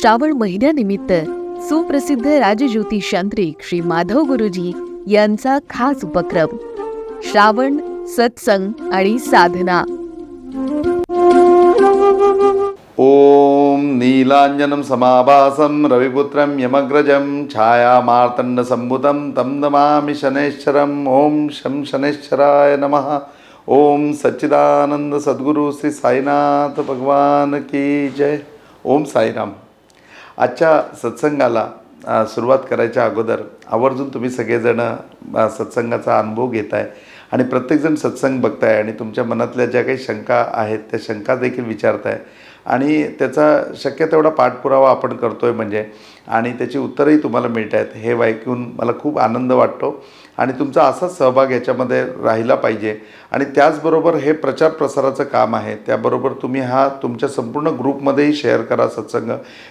श्रावण महिन्यानिमित्त सुप्रसिद्ध राजज्योतिषांत्रिक श्री माधव गुरुजी यांचा खास उपक्रम श्रावण सत्संग आणि साधना। ओम नीलांजनं समाभासं रविपुत्रं यमग्रजं छायामार्तंड संभुतं तं नमामि शनैश्चरम्। ओम शं शनैश्चराय नमः। ओम सच्चिदानंद सद्गुरु श्री साईनाथ भगवान की जय। ओम साईराम। आजच्या सत्संगाला सुरुवात करायच्या अगोदर आवर्जून तुम्ही सगळेजण सत्संगाचा अनुभव घेताय आणि प्रत्येकजण सत्संग बघताय आणि तुमच्या मनातल्या ज्या काही शंका आहेत त्या शंका देखील विचारताय आणि त्याचा शक्य तेवढा पाठपुरावा आपण करतोय म्हणजे आणि त्याची उत्तरही तुम्हाला मिळत आहेत हे ऐकून मला खूप आनंद वाटतो आणि तुमचा असाच सहभाग याच्यामध्ये राहिला पाहिजे। आणि त्याचबरोबर हे प्रचार प्रसाराचं काम आहे, त्याबरोबर तुम्ही हा तुमच्या संपूर्ण ग्रुपमध्येही शेअर करा सत्संग,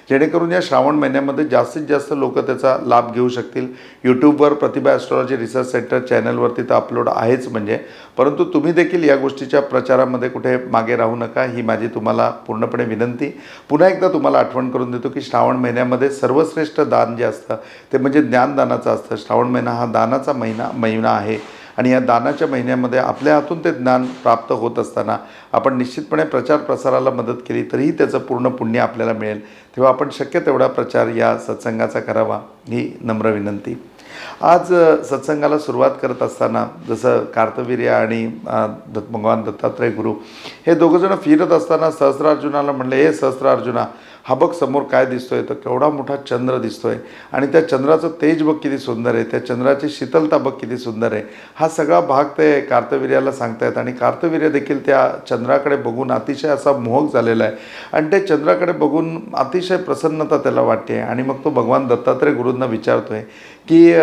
जेणेकरून या श्रावण महिन्यामध्ये जास्तीत जास्त लोक त्याचा लाभ घेऊ शकतील। यूट्यूबवर प्रतिभा ॲस्ट्रॉलॉजी रिसर्च सेंटर चॅनलवरती तर अपलोड आहेच म्हणजे, परंतु तुम्ही देखील या गोष्टीच्या प्रचारामध्ये कुठे मागे राहू नका ही माझी तुम्हाला पूर्णपणे विनंती। पुन्हा एकदा तुम्हाला आठवण करून देतो की श्रावण महिन्यामध्ये सर्वश्रेष्ठ दान जे असतं ते म्हणजे ज्ञानदानाचं असतं। श्रावण महिना हा दानाचा महिना आहे आणि या दानाच्या महिन्यामध्ये आपल्या हातून ते ज्ञान प्राप्त होत असताना आपण निश्चितपणे प्रचार प्रसाराला मदत केली तरीही त्याचं पूर्ण पुण्य आपल्याला मिळेल। तेव्हा आपण शक्य तेवढा प्रचार या सत्संगाचा करावा ही नम्र विनंती। आज सत्संगाला सुरुवात करत असताना जसं कार्तवीर्य आणि भगवान दत्तात्रय गुरु हे दोघंजणं फिरत असताना सहस्रार्जुनाला म्हणले, हे सहस्रार्जुना हा बघ समोर काय दिसतोय, तर केवढा मोठा चंद्र दिसतोय आणि त्या चंद्राचं तेज बघ किती सुंदर आहे, त्या चंद्राची शीतलता बघ किती सुंदर आहे। हा सगळा भाग ते कार्तवीर्याला सांगतायत आणि कार्तवीर्य देखील त्या चंद्राकडे बघून अतिशय असा मोहक झालेला आहे आणि त्या चंद्राकडे बघून अतिशय प्रसन्नता त्याला वाटते आणि मग तो भगवान दत्तात्रय गुरूंना विचारतोय की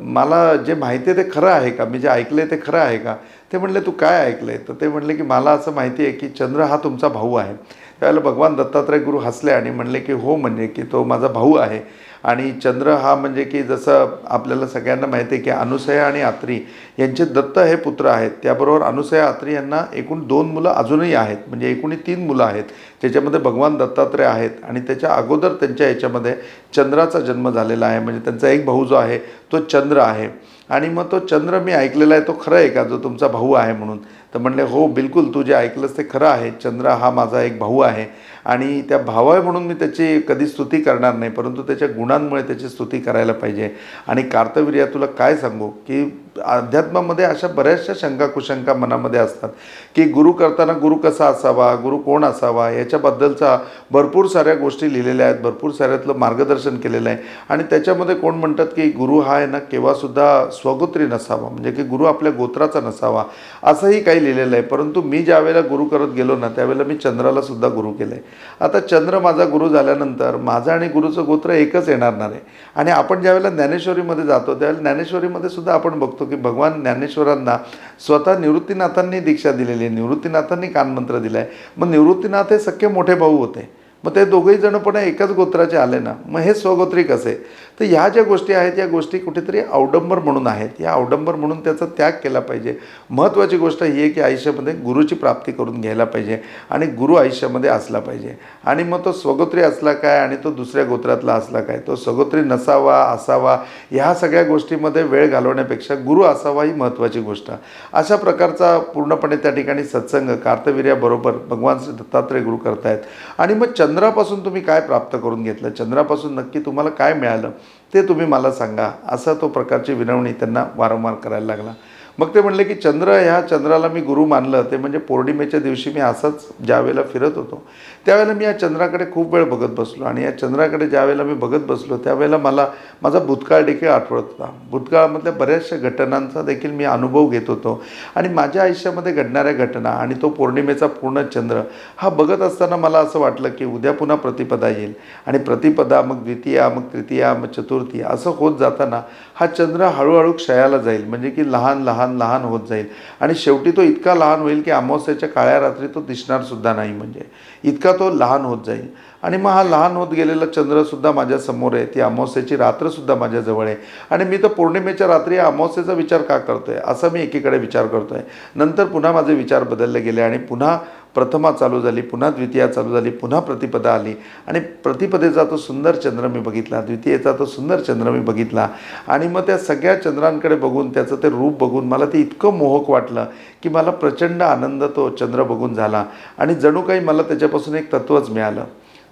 मला जे माहिती आहे ते खरं आहे का, मी जे ऐकलं आहे ते खरं आहे का। ते म्हणले तू काय ऐकलं आहे, तर ते म्हणले की मला असं माहिती आहे की चंद्र हा तुमचा भाऊ आहे। त्यावेळेला भगवान दत्तात्रय गुरु हसले आणि म्हणले की हो, म्हणजे की तो माझा भाऊ आहे आणि चंद्र हा म्हणजे की जसं आपल्याला सगळ्यांना माहिती आहे की अनुसया आणि आत्री यांचे दत्त हे पुत्र आहेत, त्याबरोबर अनुसया आत्री यांना एकूण 2 मुलं अजूनही आहेत, म्हणजे एकूण 3 मुलं आहेत ज्याच्यामध्ये भगवान दत्तात्रय आहेत आणि त्याच्या अगोदर त्यांच्या याच्यामध्ये चंद्राचा जन्म झालेला आहे, म्हणजे त्यांचा एक भाऊ जो आहे तो चंद्र आहे। आणि मग तो चंद्र मी ऐकलेला आहे तो खरं आहे का, जो तुमचा भाऊ आहे म्हणून। तर म्हणले हो बिलकुल, तू जे ऐकलंस ते खरं आहे, चंद्र हा माझा एक भाऊ आहे आणि त्या भावा म्हणून मी त्याची कधी स्तुती करणार नाही, परंतु त्याच्या गुणांमुळे त्याची स्तुती करायला पाहिजे। आणि कार्तवीर्या तुला काय सांगू की अध्यात्मामध्ये अशा बऱ्याचशा शंका कुशंका मनामध्ये असतात की गुरु करताना गुरु कसा असावा, गुरु कोण असावा, याच्याबद्दलचा भरपूर साऱ्या गोष्टी लिहिलेल्या आहेत, भरपूर साऱ्यातलं मार्गदर्शन केलेलं आहे आणि त्याच्यामध्ये कोण म्हणतात की गुरु हा आहे ना केव्हासुद्धा स्वगोत्री नसावा, म्हणजे की गुरु आपल्या गोत्राचा नसावा असंही काही लिहिलेलं आहे। परंतु मी ज्या वेळेला गुरु करत गेलो ना त्यावेळेला मी चंद्राला सुद्धा गुरु केलं आहे। आता चंद्र माझा गुरु झाल्यानंतर माझं आणि गुरुचं गोत्र एकच येणार आहे आणि आपण ज्यावेळेला ज्ञानेश्वरीमध्ये जातो त्यावेळेला ज्ञानेश्वरीमध्ये सुद्धा आपण बघतो की भगवान ज्ञानेश्वरांना स्वतः निवृत्तीनाथांनी दीक्षा दिलेली आहे, निवृत्तीनाथांनी कानमंत्र दिला आहे। मग निवृत्तीनाथ हे सख्खे मोठे भाऊ होते, मग ते दोघंही जण पण एकाच गोत्राचे आले ना, मग हे स्वगोत्री कसे। तर ह्या ज्या गोष्टी आहेत या गोष्टी कुठेतरी अवडंबर म्हणून आहेत, या अवडंबर म्हणून त्याचा त्याग केला पाहिजे। महत्त्वाची गोष्ट ही आहे की आयुष्यामध्ये गुरुची प्राप्ती करून घ्यायला पाहिजे आणि गुरु आयुष्यामध्ये असला पाहिजे। आणि मग तो स्वगोत्री असला काय आणि तो दुसऱ्या गोत्रातला असला काय, तो स्वगोत्री नसावा असावा ह्या सगळ्या गोष्टीमध्ये वेळ घालवण्यापेक्षा गुरु असावा ही महत्त्वाची गोष्ट। अशा प्रकारचा पूर्णपणे त्या ठिकाणी सत्संग कार्तवीर्याबरोबर भगवान श्री दत्तात्रय गुरु करतायत। आणि मग चंद्रापासून तुम्ही काय प्राप्त करून घेतलं, चंद्रापासून नक्की तुम्हाला काय मिळालं ते तुम्ही मला सांगा, असा तो प्रकारची विनवणी त्यांना वारंवार करायला लागला। मग ते म्हणले की ह्या चंद्राला मी गुरु मानलं ते म्हणजे पौर्णिमेच्या दिवशी मी असंच ज्या वेळेला फिरत होतो त्यावेळेला मी या चंद्राकडे खूप वेळ बघत बसलो आणि या चंद्राकडे ज्या वेळेला मी बघत बसलो त्यावेळेला मला माझा भूतकाळ देखील आठवत होता। भूतकाळामधल्या बऱ्याचशा घटनांचा देखील मी अनुभव घेत होतो आणि माझ्या आयुष्यामध्ये घडणाऱ्या घटना आणि तो पौर्णिमेचा पूर्ण चंद्र हा बघत असताना मला असं वाटलं की उद्या पुन्हा प्रतिपदा येईल आणि प्रतिपदा मग द्वितीया मग तृतीया मग चतुर्थी असं होत जाताना हा चंद्र हळूहळू क्षयाला जाईल, म्हणजे की लहान लहान लहान होत जाईल आणि शेवटी तो इतका लहान होईल की अमावस्येच्या काळ्या रात्री तो दिसणार सुद्धा नाही, म्हणजे इतका तो लहान होत जाईल। आणि मग हा लहान होत गेलेला चंद्रसुद्धा माझ्या समोर आहे, ती अमावस्येची रात्रसुद्धा माझ्या जवळ आहे आणि मी तर पौर्णिमेच्या रात्री अमावस्येचा विचार का करतोय असा मी एकीकडे विचार करतोय। नंतर पुन्हा माझे विचार बदलले गेले आणि पुन्हा प्रथमा चालू झाली, पुन्हा द्वितीया चालू झाली, पुन्हा प्रतिपदा आली आणि प्रतिपदेचा तो सुंदर चंद्र मी बघितला, द्वितीयेचा तो सुंदर चंद्र मी बघितला आणि मग त्या सगळ्या चंद्रांकडे बघून त्याचं ते रूप बघून मला ते इतकं मोहक वाटलं की मला प्रचंड आनंद तो चंद्र बघून झाला आणि जणू काही मला त्याच्यापासून एक तत्त्वच मिळालं.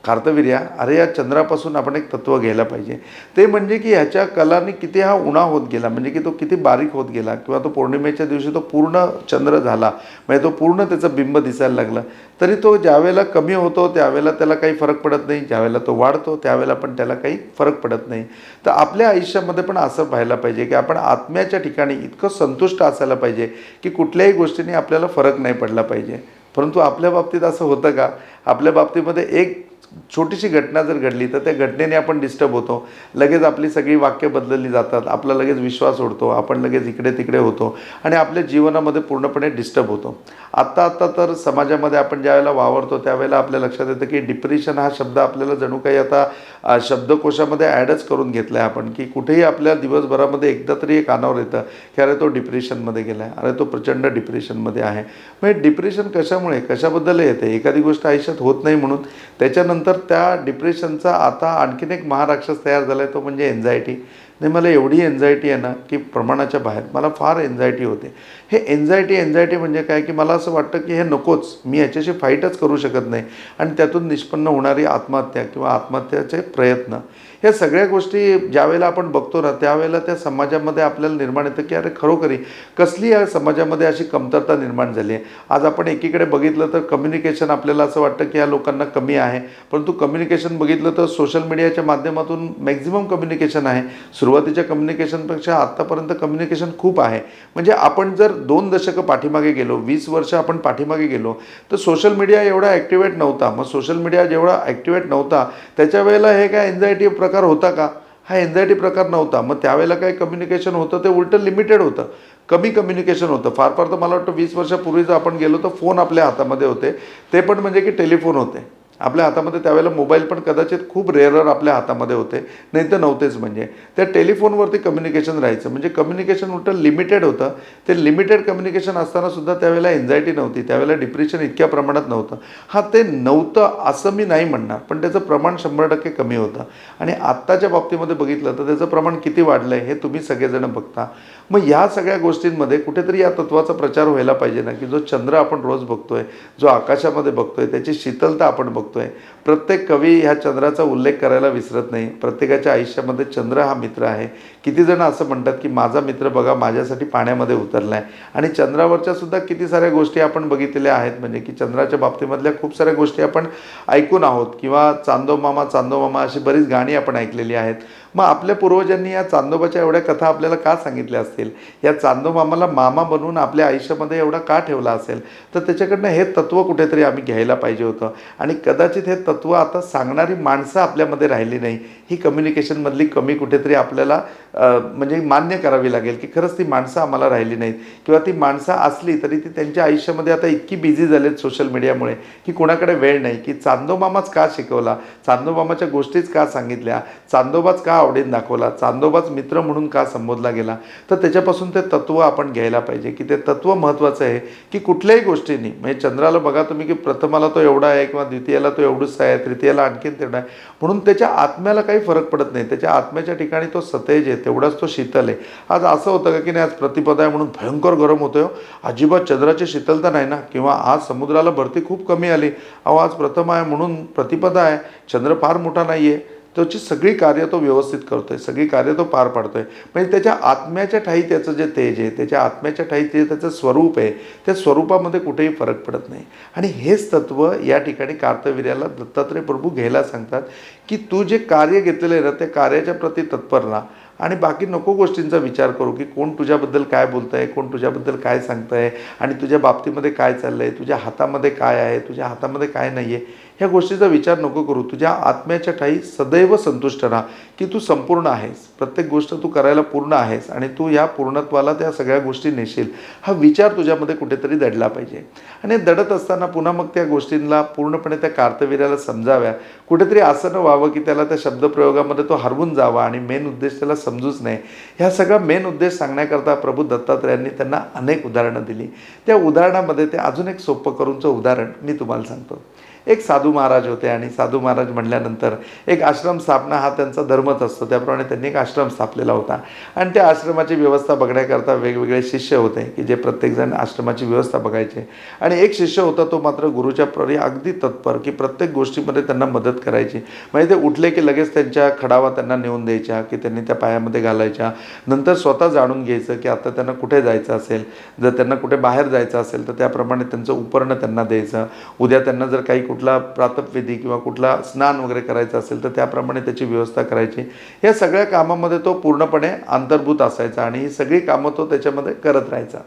कार्तवीर्या, अरे या चंद्रापासून आपण एक तत्त्व घ्यायला पाहिजे. ते म्हणजे की ह्याच्या कलाने किती हा उणा होत गेला, म्हणजे की तो किती बारीक होत गेला किंवा तो पौर्णिमेच्या दिवशी तो पूर्ण चंद्र झाला, म्हणजे तो पूर्ण त्याचं बिंब दिसायला लागलं. तरी तो ज्यावेळेला कमी होतो त्यावेळेला त्याला काही फरक पडत नाही, ज्यावेळेला तो वाढतो त्यावेळेला पण त्याला काही फरक पडत नाही. तर आपल्या आयुष्यामध्ये पण असं पाहायला पाहिजे की आपण आत्म्याच्या ठिकाणी इतकं संतुष्ट असायला पाहिजे की कुठल्याही गोष्टीने आपल्याला फरक नाही पडला पाहिजे. परंतु आपल्या बाबतीत असं होतं का? आपल्या बाबतीमध्ये एक छोटीशी घटना जर घडली तर त्या घटनेने आपण डिस्टर्ब होतो, लगेच आपली सगळी वाक्य बदलली जातात, आपला लगेच विश्वास उडतो, आपण लगेच इकडे तिकडे होतो आणि आपल्या जीवनामध्ये पूर्णपणे डिस्टर्ब होतो. आत्ता तर समाजामध्ये आपण ज्यावेळेला वावरतो त्यावेळेला आपल्या लक्षात येतं की डिप्रेशन हा शब्द आपल्याला जणू काही आता शब्दकोशामध्ये ॲडच करून घेतला आहे आपण, की कुठेही आपल्या दिवसभरामध्ये एकदा तरी एक कानावर येतं की अरे तो डिप्रेशनमध्ये गेला आहे, अरे तो प्रचंड डिप्रेशनमध्ये आहे. म्हणजे डिप्रेशन कशामुळे कशाबद्दल येते? एखादी गोष्ट आयुष्यात होत नाही म्हणून त्याच्यानंतर त्या डिप्रेशनचा आता आणखीन एक महाराक्षस तयार झाला आहे, तो म्हणजे एन्झायटी. नाही, मला एवढी एन्झायटी आहे ना की प्रमाणाच्या बाहेर मला फार एन्झायटी होते. हे एन्झायटी म्हणजे काय की मला असं वाटतं की हे नकोच, मी ह्याच्याशी फाईटच करू शकत नाही आणि त्यातून निष्पन्न होणारी आत्महत्या किंवा आत्महत्याचे प्रयत्न, ह्या सगळ्या गोष्टी ज्यावेळेला आपण बघतो ना त्यावेळेला त्या समाजामध्ये आपल्याला निर्माण येतं की अरे खरोखरी कसली या समाजामध्ये अशी कमतरता निर्माण झाली आहे. आज आपण एकीकडे बघितलं तर कम्युनिकेशन आपल्याला असं वाटतं की या लोकांना कमी आहे, परंतु कम्युनिकेशन बघितलं तर सोशल मीडियाच्या माध्यमातून मॅक्झिमम कम्युनिकेशन आहे. सुरुवातीच्या कम्युनिकेशनपेक्षा आत्तापर्यंत कम्युनिकेशन खूप आहे. म्हणजे आपण जर 2 दशकं पाठीमागे गेलो, 20 वर्ष आपण पाठीमागे गेलो तर सोशल मीडिया एवढा ॲक्टिवेट नव्हता. मग सोशल मीडिया जेवढा ॲक्टिवेट नव्हता त्याच्या वेळेला हे काय एन्झायटी प्रकार होता का? हा एन्झायटी प्रकार नव्हता. मग त्यावेळेला काय कम्युनिकेशन होतं ते उलटं लिमिटेड होतं, कमी कम्युनिकेशन होतं. फार फार तर मला वाटतं 20 वर्षापूर्वी जर आपण गेलो तर फोन आपल्या हातामध्ये होते, ते पण म्हणजे की टेलिफोन होते आपल्या हातामध्ये. त्यावेळेला मोबाईल पण कदाचित खूप रेअर आपल्या हातामध्ये होते, नाही तर नव्हतेच. म्हणजे त्या टेलिफोनवरती कम्युनिकेशन राहायचं, म्हणजे कम्युनिकेशन उलटं लिमिटेड होतं. ते लिमिटेड कम्युनिकेशन असतानासुद्धा त्यावेळेला एन्झायटी नव्हती, त्यावेळेला डिप्रेशन इतक्या प्रमाणात नव्हतं. हां, ते नव्हतं असं मी नाही म्हणणार, पण त्याचं प्रमाण 100% कमी होतं. आणि आत्ताच्या बाबतीमध्ये बघितलं तर त्याचं प्रमाण किती वाढलं आहे हे तुम्ही सगळेजण बघता. मग ह्या सगळ्या गोष्टींमध्ये कुठेतरी या तत्त्वाचा प्रचार व्हायला पाहिजे ना, की जो चंद्र आपण रोज बघतोय, जो आकाशामध्ये बघतोय, त्याची शीतलता आपण बघतोय. प्रत्येक कवी ह्या चंद्राचा उल्लेख करायला विसरत नाही. प्रत्येकाच्या आयुष्यामध्ये चंद्र हा मित्र आहे. किती जण असं म्हणतात की माझा मित्र बघा माझ्यासाठी पाण्यामध्ये उतरला आहे. आणि चंद्रावरच्या सुद्धा किती साऱ्या गोष्टी आपण बघितलेल्या आहेत, म्हणजे की चंद्राच्या बाबतीमधल्या खूप साऱ्या गोष्टी आपण ऐकून आहोत किंवा चांदो मामा अशी बरीच गाणी आपण ऐकलेली आहेत. मग आपल्या पूर्वजांनी या चांदोबाच्या एवढ्या कथा आपल्याला का सांगितल्या असतील? या चांदोमामाला मामा बनवून आपल्या आयुष्यामध्ये एवढा का ठेवला असेल? तर त्याच्याकडनं हे तत्त्व कुठेतरी आम्ही घ्यायला पाहिजे होतं. आणि कदाचित हे तत्त्व आता सांगणारी माणसं आपल्यामध्ये राहिली नाही. ही कम्युनिकेशनमधली कमी कुठेतरी आपल्याला म्हणजे मान्य करावी लागेल की खरंच ती माणसं आम्हाला राहिली नाहीत, किंवा ती माणसं असली तरी ती त्यांच्या आयुष्यामध्ये आता इतकी बिझी झालेत सोशल मीडियामुळे की कोणाकडे वेळ नाही की चांदोमामाच का शिकवला, चांदोमामाच्या गोष्टीच का सांगितल्या, चांदोबाच का आवडीन दाखवला, चांदोबाच मित्र म्हणून का संबोधला गेला. तर त्याच्यापासून ते तत्त्व आपण घ्यायला पाहिजे की ते तत्त्व महत्त्वाचं आहे की कुठल्याही गोष्टींनी, म्हणजे चंद्राला बघा तुम्ही की प्रथमाला तो एवढा आहे किंवा द्वितीयाला तो एवढंच आहे, तृतीयाला आणखीन तेवढा आहे, म्हणून त्याच्या आत्म्याला काही फरक पडत नाही. त्याच्या आत्म्याच्या ठिकाणी तो सतेज आहे, तेवढाच तो शीतल आहे. आज असं होतं का की नाही आज प्रतिपदा आहे म्हणून भयंकर गरम होतोय, अजिबात चंद्राची शीतलता नाही ना, किंवा आज समुद्राला भरती खूप कमी आली, अहो आज प्रथम आहे म्हणून प्रतिपदा आहे, चंद्र फार मोठा नाही आहे, त्याची सगळी कार्य तो व्यवस्थित करतोय, सगळी कार्य तो पार पाडतोय. म्हणजे त्याच्या आत्म्याच्या ठाई त्याचं जे तेज आहे, त्याच्या आत्म्याच्या ठाई जे त्याचं स्वरूप आहे, त्या स्वरूपामध्ये कुठेही फरक पडत नाही. आणि हेच तत्त्व या ठिकाणी कार्तवीर्याला दत्तात्रय प्रभू घ्यायला सांगतात की तू जे कार्य घेतलेलं आहे ना त्या कार्याच्या प्रती तत्पर राहा आणि बाकी नको गोष्टींचा विचार करू की कोण तुझ्याबद्दल काय बोलत आहे, कोण तुझ्याबद्दल काय सांगत आहे आणि तुझ्या बाबतीमध्ये काय चाललं आहे, तुझ्या हातामध्ये काय आहे, तुझ्या हातामध्ये काय नाही आहे. ह्या गोष्टीचा विचार नको करू. तुझ्या आत्म्याच्या ठायी सदैव संतुष्ट राहा की तू संपूर्ण आहेस, प्रत्येक गोष्ट तू करायला पूर्ण आहेस आणि तू ह्या पूर्णत्वाला त्या सगळ्या गोष्टी नेशील. हा विचार तुझ्यामध्ये कुठेतरी दडला पाहिजे. आणि दडत असताना पुन्हा मग त्या गोष्टींना पूर्णपणे त्या कार्तवीर्याला समजाव्या. कुठेतरी असं न व्हावं की त्याला त्या शब्दप्रयोगामध्ये तो हरवून जावा आणि मेन उद्देश त्याला समजूच नाही. ह्या सगळा मेन उद्देश सांगण्याकरता प्रभू दत्तात्रयांनी त्यांना अनेक उदाहरणं दिली. त्या उदाहरणामध्ये ते अजून एक सोपं करूनचं उदाहरण मी तुम्हाला सांगतो. एक साधू महाराज होते आणि साधू महाराज म्हणल्यानंतर एक आश्रम स्थापना हा त्यांचा धर्मच असतो. त्याप्रमाणे त्यांनी एक आश्रम स्थापलेला होता आणि त्या आश्रमाची व्यवस्था बघण्याकरता वेगवेगळे शिष्य होते की जे प्रत्येकजण आश्रमाची व्यवस्था बघायचे. आणि एक शिष्य होता तो मात्र गुरुच्या प्ररी अगदी तत्पर की प्रत्येक गोष्टीमध्ये त्यांना मदत करायची. म्हणजे ते उठले की लगेच त्यांच्या खडावा त्यांना नेऊन द्यायच्या की त्यांनी त्या पायामध्ये घालायच्या. नंतर स्वतः जाणून घ्यायचं की आता त्यांना कुठे जायचं असेल, जर त्यांना कुठे बाहेर जायचं असेल तर त्याप्रमाणे त्यांचं उपरणं त्यांना द्यायचं. उद्या त्यांना जर काही कुठला प्रातःविधी किंवा कुठला स्नान वगैरे करायचं असेल तर त्याप्रमाणे त्याची व्यवस्था करायची. या सगळ्या कामामध्ये तो पूर्णपणे अंतर्भूत असायचा आणि ही सगळी कामं तो त्याच्यामध्ये करत राहायचा.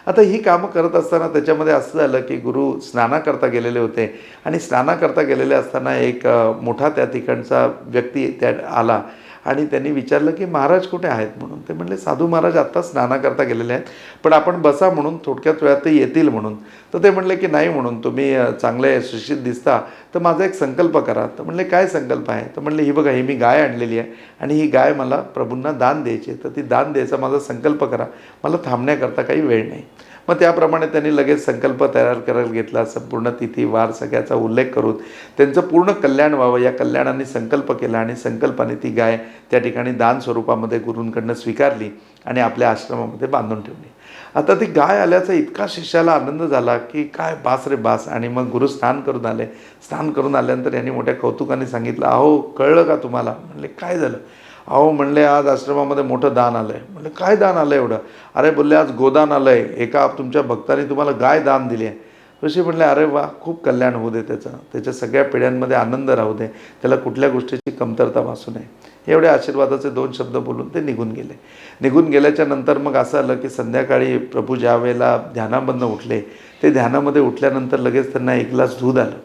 आता ही कामं करत असताना त्याच्यामध्ये असं झालं की गुरु स्नानाकरता गेलेले होते आणि स्नानाकरता गेलेले असताना एक मोठा त्या ठिकाणचा व्यक्ती त्या आला आणि त्यांनी विचारलं की महाराज कुठे आहेत म्हणून. ते म्हणले साधू महाराज आत्ता स्नानाकरता गेलेले आहेत, पण आपण बसा म्हणून थोडक्यात वेळात ते येतील म्हणून. तर ते म्हणले की नाही म्हणून, तुम्ही चांगले सुशिक्षित दिसता तर माझा एक संकल्प करा. तर म्हणले काय संकल्प आहे. तर म्हणले ही बघा, ही मी गाय आणलेली आहे आणि ही गाय मला प्रभूंना दान द्यायची आहे, तर ती दान द्यायचा माझा संकल्प करा, मला थांबण्याकरता काही वेळ नाही. मग त्याप्रमाणे त्यांनी लगेच संकल्प तयार करायला घेतला. संपूर्ण तिथी वार सगळ्याचा उल्लेख करून त्यांचं पूर्ण कल्याण व्हावं या कल्याणाने संकल्प केला आणि संकल्पाने ती गाय त्या ठिकाणी दान स्वरूपामध्ये गुरूंकडनं स्वीकारली आणि आपल्या आश्रमामध्ये बांधून ठेवली. आता ती गाय आल्याचा इतका शिष्याला आनंद झाला की काय बास रे बास. आणि मग गुरु स्नान करून आले. स्नान करून आल्यानंतर यांनी मोठ्या कौतुकाने सांगितलं, अहो कळलं का तुम्हाला. म्हणले काय झालं. अहो म्हणले आज आश्रमामध्ये मोठं दान आलं आहे. म्हणले काय दान आलं एवढं. अरे बोलले आज गोदान आलं आहे, एका तुमच्या भक्ताने तुम्हाला गाय दान दिली आहे. ऋषी म्हणले अरे वा, खूप कल्याण होऊ दे त्याचं, त्याच्या सगळ्या पिढ्यांमध्ये आनंद राहू दे, त्याला कुठल्या गोष्टीची कमतरता भासू नये. एवढ्या आशीर्वादाचे 2 शब्द बोलून ते निघून गेले. निघून गेल्याच्या नंतर मग असं आलं की संध्याकाळी प्रभू ज्या वेळेला ध्यानामधनं उठले, ते ध्यानामध्ये उठल्यानंतर लगेच त्यांना 1 ग्लास दूध आलं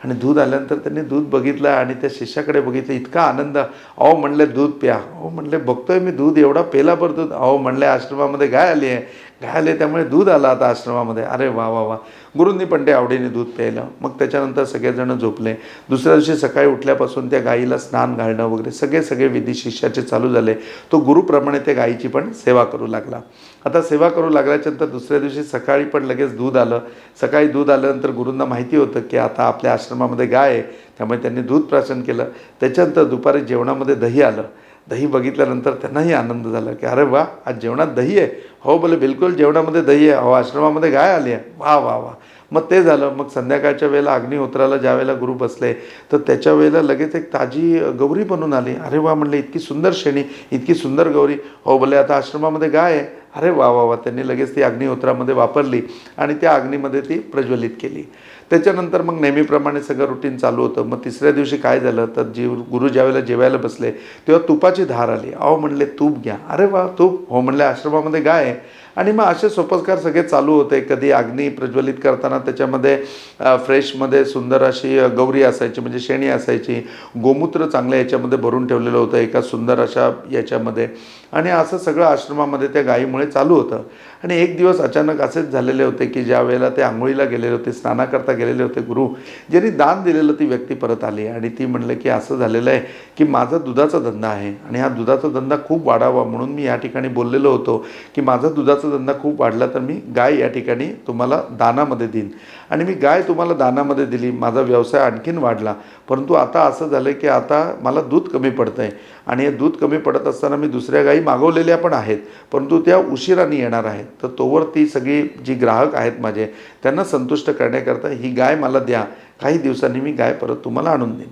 आणि दूध आल्यानंतर त्यांनी दूध बघितलं आणि त्या शिष्याकडे बघितलं. इतका आनंद. अहो म्हणले दूध प्या. अहो म्हणले बघतोय मी दूध, एवढा पेला पर दूध. अहो म्हणले आश्रमामध्ये गाय आली आहे, गाय आली त्यामुळे दूध आलं आता आश्रमामध्ये. अरे वा वा वा. गुरूंनी पण ते आवडीने दूध प्यायलं. मग त्याच्यानंतर सगळेजण झोपले. दुसऱ्या दिवशी सकाळी उठल्यापासून त्या गाईला स्नान घालणं वगैरे सगळे विधी शिष्याचे चालू झाले. तो गुरुप्रमाणे त्या गाईची पण सेवा करू लागला. आता सेवा करू लागल्याच्यानंतर दुसऱ्या दिवशी सकाळी पण लगेच दूध आलं. सकाळी दूध आल्यानंतर गुरूंना माहिती होतं की आता आपल्या आश्रमामध्ये गाय आहे, त्यामुळे त्यांनी दूध प्राशन केलं. त्याच्यानंतर दुपारी जेवणामध्ये दही आलं. दही बघितल्यानंतर त्यांनाही आनंद झाला की अरे वा, आज जेवणात दही आहे. हो बोले बिलकुल जेवणामध्ये दही आहे. हो आश्रमामध्ये गाय आली आहे. वा वा वा. मग ते झालं. मग संध्याकाळच्या वेळेला अग्निहोत्राला ज्या वेळेला गुरु बसले तर त्याच्या वेळेला लगेच एक ताजी गौरी बनून आली. अरे वा म्हणले, इतकी सुंदर शेणी, इतकी सुंदर गौरी. हो बोले आता आश्रमामध्ये गाय आहे. अरे वा वा वा. त्यांनी लगेच ती अग्निहोत्रामध्ये वापरली आणि त्या अग्नीमध्ये ती प्रज्वलित केली. त्याच्यानंतर मग नेहमीप्रमाणे सगळं रुटीन चालू होतं. मग तिसऱ्या दिवशी काय झालं तर गुरु ज्यावेळेला जेवायला बसले तेव्हा तुपाची धार आली. अहो म्हणले तूप घ्या. अरे वा तूप. हो म्हणले आश्रमामध्ये गाय आहे. आणि मग असे सोपस्कार सगळे चालू होते. कधी अग्नी प्रज्वलित करताना त्याच्यामध्ये फ्रेशमध्ये सुंदर अशी गौरी असायची, म्हणजे शेणी असायची. गोमूत्र चांगल्या याच्यामध्ये भरून ठेवलेलं होतं एका सुंदर अशा याच्यामध्ये. आणि असं सगळं आश्रमामध्ये त्या गायीमुळे चालू होतं. आणि एक दिवस अचानक असेच झालेले होते की ज्या वेळेला ते आंघोळीला गेलेले होते, स्नानाकरता गेलेले होते, गुरु ज्यांनी दान दिलेलं ती व्यक्ती परत आली आणि ती म्हणलं की असं झालेलं आहे की माझा दुधाचा धंदा आहे आणि हा दुधाचा धंदा खूप वाढावा म्हणून मी या ठिकाणी बोललेलो होतो की माझा दुधाचा धंदा खूप वाढला तर मी गाय या ठिकाणी तुम्हाला दानामध्ये देईन. आणि मी गाय तुम्हाला दानामध्ये दिली, माझा व्यवसाय आणखीन वाढला. परंतु आता असं झालं की आता मला दूध कमी पडतं आहे आणि हे दूध कमी पडत असताना मी दुसऱ्या गायी मागवलेल्या पण आहेत, परंतु त्या उशिराने येणार आहेत. तर तोवर ती सगळी जी ग्राहक आहेत माझे त्यांना संतुष्ट करण्याकरता ही गाय मला द्या, काही दिवसांनी मी गाय परत तुम्हाला आणून देईन.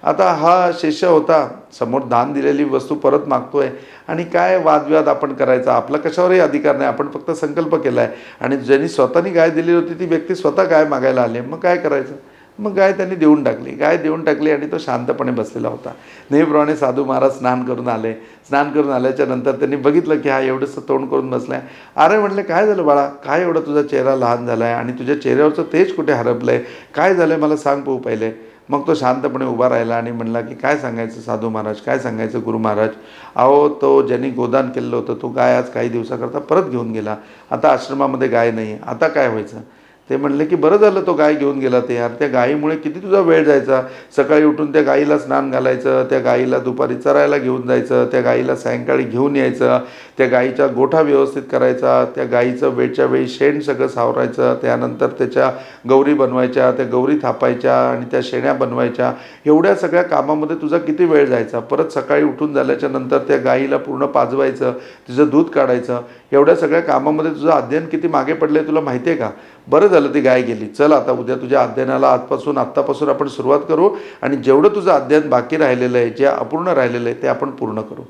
आता हा शिष्य होता, समोर दान दिलेली वस्तू परत मागतोय आणि काय वादविवाद आपण करायचा, आपला कशावरही अधिकार नाही, आपण फक्त संकल्प केला आहे. आणि ज्यांनी स्वतःनी गाय दिली होती ती व्यक्ती स्वतः गाय मागायला आली. मग काय करायचं. मग गाय त्यांनी देऊन टाकली. गाय देऊन टाकली आणि तो शांतपणे बसलेला होता. नेहमीप्रमाणे साधू महाराज स्नान करून आले. स्नान करून आल्याच्या नंतर त्यांनी बघितलं की हा एवढंसं तोंड करून बसला आहे. अरे म्हणले काय झालं बाळा, काय एवढं तुझा चेहरा लहान झाला आहे आणि तुझ्या चेहऱ्यावरचं तेज कुठे हरपलं आहे, काय झालं आहे मला सांग पाहू पहिले. मग तो शांतपणे उभा राहिला आणि म्हणला की काय सांगायचं साधू महाराज, काय सांगायचं गुरु महाराज, अहो तो ज्यांनी गोदान केलेलं होतं तो गाय आज काही दिवसाकरता परत घेऊन गेला, आता आश्रमामध्ये गाय नाही, आता काय व्हायचं. ते म्हणले की बरं झालं तो गाय घेऊन गेला, ते यार त्या गायीमुळे किती तुझा वेळ जायचा, सकाळी उठून त्या गायीला स्नान घालायचं, त्या गायीला दुपारी चरायला घेऊन जायचं, त्या गायीला सायंकाळी घेऊन यायचं, त्या गायीचा गोठा व्यवस्थित करायचा, त्या गायीचं वेळच्या वेळी शेण सगळं सावरायचं, त्यानंतर त्याच्या गौरी बनवायच्या, त्या गौरी थापायच्या आणि त्या शेण्या बनवायच्या, एवढ्या सगळ्या कामामध्ये तुझा किती वेळ जायचा. परत सकाळी उठून झाल्याच्या नंतर त्या गायीला पूर्ण पाजवायचं, तिचं दूध काढायचं, एवढ्या सगळ्या कामामध्ये तुझं अध्ययन किती मागे पडलं तुला माहिती आहे का. बरं झालं ती गाय गेली, चल आता उद्या तुझ्या अध्ययनाला आत्तापासून आपण सुरुवात करू आणि जेवढं तुझं अध्ययन बाकी राहिलेलं आहे, जे अपूर्ण राहिलेलं आहे ते आपण पूर्ण करू.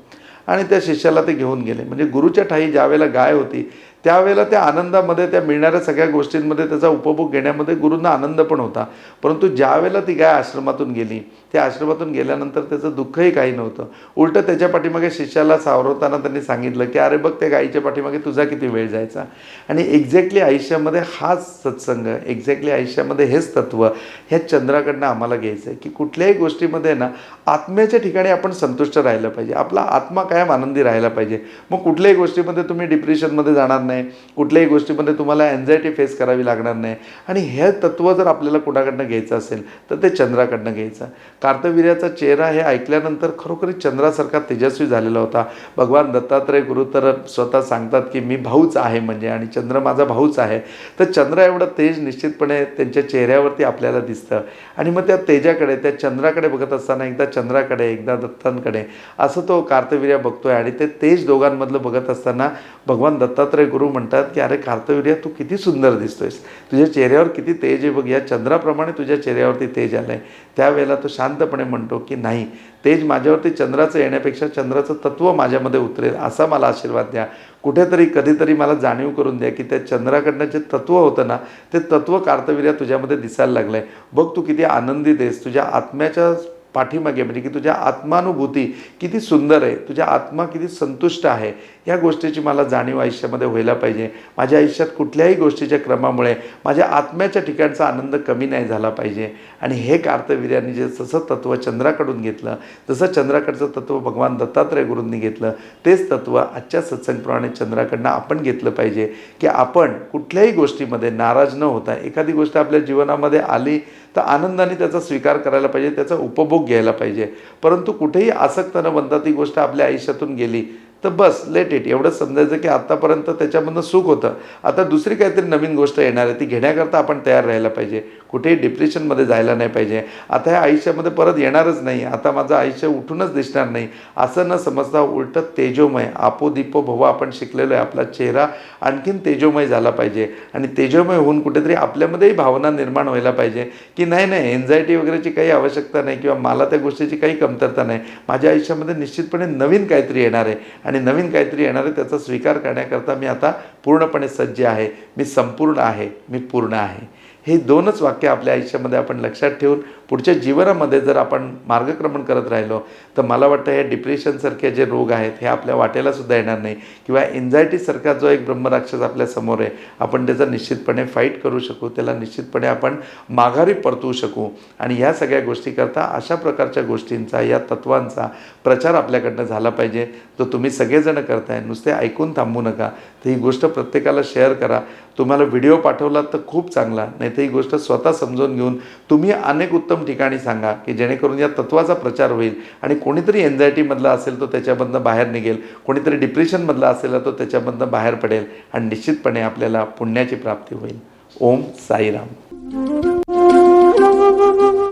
आणि त्या शिष्याला ते घेऊन गेले. म्हणजे गुरुच्या ठाई ज्या वेळेला गाय होती त्यावेळेला त्या आनंदामध्ये, त्या मिळणाऱ्या सगळ्या गोष्टींमध्ये त्याचा उपभोग घेण्यामध्ये गुरूंना आनंद पण होता. परंतु ज्या वेळेला ती गाय आश्रमातून गेली, त्या आश्रमातून गेल्यानंतर त्याचं दुःखही काही नव्हतं. उलटं त्याच्या पाठीमागे शिष्याला सावरवताना त्यांनी सांगितलं की अरे बघ त्या गायीच्या पाठीमागे तुझा किती वेळ जायचा. आणि एक्झॅक्टली आयुष्यामध्ये हाच सत्संग, एक्झॅक्टली आयुष्यामध्ये हेच तत्त्व ह्या चंद्राकडनं आम्हाला घ्यायचं आहे की कुठल्याही गोष्टीमध्ये ना आत्म्याच्या ठिकाणी आपण संतुष्ट राहिलं पाहिजे, आपला आत्मा कायम आनंदी राहायला पाहिजे. मग कुठल्याही गोष्टीमध्ये तुम्ही डिप्रेशनमध्ये जाणार नाही, कुठल्याही गोष्टीमध्ये तुम्हाला एन्झायटी फेस करावी लागणार नाही. आणि हे तत्त्व जर आपल्याला कुणाकडनं घ्यायचं असेल तर ते चंद्राकडनं घ्यायचं. कार्तवीर्याचा चेहरा हे ऐकल्यानंतर खरोखरच चंद्रासारखा तेजस्वी झालेला होता. भगवान दत्तात्रय गुरु तर स्वतः सांगतात की मी भाऊच आहे म्हणजे, आणि चंद्र माझा भाऊच आहे. तर चंद्र एवढं तेज निश्चितपणे त्यांच्या चेहऱ्यावरती आपल्याला दिसतं. आणि मग त्या तेजाकडे, त्या चंद्राकडे बघत असताना एकदा चंद्राकडे एकदा दत्तांकडे असं तो कार्तवीर्य बघतोय. आणि ते तेज दोघांमधलं बघत असताना भगवान दत्तात्रय गुरु म्हणतात की अरे कार्तवीर्य तू किती सुंदर दिसतोयस, तुझ्या चेहऱ्यावर किती तेज आहे बघ, या चंद्राप्रमाणे तुझ्या चेहऱ्यावरती तेज आलं आहे. त्यावेळेला तो शांतपणे म्हणतो की नाही, तेज माझ्यावरती चंद्राचं येण्यापेक्षा चंद्राचं तत्त्व माझ्यामध्ये उतरेल असा मला आशीर्वाद द्या. कुठेतरी कधीतरी मला जाणीव करून द्या की त्या चंद्राकडनं जे तत्त्व होतं ना ते तत्त्व कार्तवीर्य तुझ्यामध्ये दिसायला लागलं आहे. बघ तू किती आनंदित आहेस, तुझ्या आत्म्याच्या पाठीमागे म्हणजे की तुझ्या आत्मानुभूती किती सुंदर आहे, तुझ्या आत्मा किती संतुष्ट आहे, या गोष्टीची मला जाणीव आयुष्यामध्ये व्हायला पाहिजे. माझ्या आयुष्यात कुठल्याही गोष्टीच्या क्रमामुळे माझ्या आत्म्याच्या ठिकाणचा आनंद कमी नाही झाला पाहिजे. आणि हे कार्तवीर्याने जे जसं तत्त्व चंद्राकडून घेतलं, जसं चंद्राकडचं तत्त्व भगवान दत्तात्रय गुरूंनी घेतलं, तेच तत्त्व आजच्या सत्संगप्रमाणे चंद्राकडनं आपण घेतलं पाहिजे. की आपण कुठल्याही गोष्टीमध्ये नाराज न होता, एखादी गोष्ट आपल्या जीवनामध्ये आली तर आनंदाने त्याचा स्वीकार करायला पाहिजे, त्याचा उपभोग घ्यायला पाहिजे. परंतु कुठेही आसक्त न बनता ती गोष्ट आपल्या आयुष्यातून गेली तर बस लेट इट, एवढंच समजायचं की आत्तापर्यंत त्याच्यामधनं सुख होतं, आता दुसरी काहीतरी नवीन गोष्ट येणार आहे, ती घेण्याकरता आपण तयार राहायला पाहिजे. कुठेही डिप्रेशनमध्ये जायला नाही पाहिजे. आता ह्या आयुष्यामध्ये परत येणारच नाही, आता माझं आयुष्य उठूनच दिसणार नाही असं न समजता उलटं तेजोमय, आपोदीपो भव आपण शिकलेलो आहे. आपला चेहरा आणखीन तेजोमय झाला पाहिजे. आणि तेजोमय होऊन कुठेतरी आपल्यामध्येही भावना निर्माण व्हायला पाहिजे की नाही एन्झायटी वगैरेची काही आवश्यकता नाही किंवा मला त्या गोष्टीची काही कमतरता नाही. माझ्या आयुष्यामध्ये निश्चितपणे नवीन काहीतरी येणार आहे आणि नवीन काहीतरी येणार आहे त्याचा स्वीकार करण्याकरता मी आता पूर्णपणे सज्ज आहे. मी संपूर्ण आहे, मी पूर्ण आहे. हे दोनच वाक्य आपल्या आयुष्यामध्ये आपण लक्षात ठेवून पुढच्या जीवनामध्ये जर आपण मार्गक्रमण करत राहिलो तर मला वाटतं हे डिप्रेशनसारखे जे रोग आहेत हे आपल्या वाटेला सुद्धा येणार नाही. किंवा एन्झायटीसारखा जो एक ब्रह्मराक्षस आपल्यासमोर आहे आपण त्याचा निश्चितपणे फाईट करू शकू, त्याला निश्चितपणे आपण माघारी परतवू शकू. आणि ह्या सगळ्या गोष्टीकरता अशा प्रकारच्या गोष्टींचा, या तत्त्वांचा प्रचार आपल्याकडनं झाला पाहिजे. तो तुम्ही सगळेजण करताय, नुसते ऐकून थांबू नका. तर ही गोष्ट प्रत्येकाला शेअर करा. तुम्हाला व्हिडिओ पाठवला तर खूप चांगला, नाही तर ही गोष्ट स्वतः समजून घेऊन तुम्ही अनेक उत्तम ठिकाणी सांगा की जेणेकरून या तत्त्वाचा प्रचार होईल. आणि कोणीतरी एन्झायटीमधला असेल तो त्याच्यामधनं बाहेर निघेल, कोणीतरी डिप्रेशनमधला असेल तो त्याच्यामधनं बाहेर पडेल आणि निश्चितपणे आपल्याला पुण्याची प्राप्ती होईल. ओम साईराम.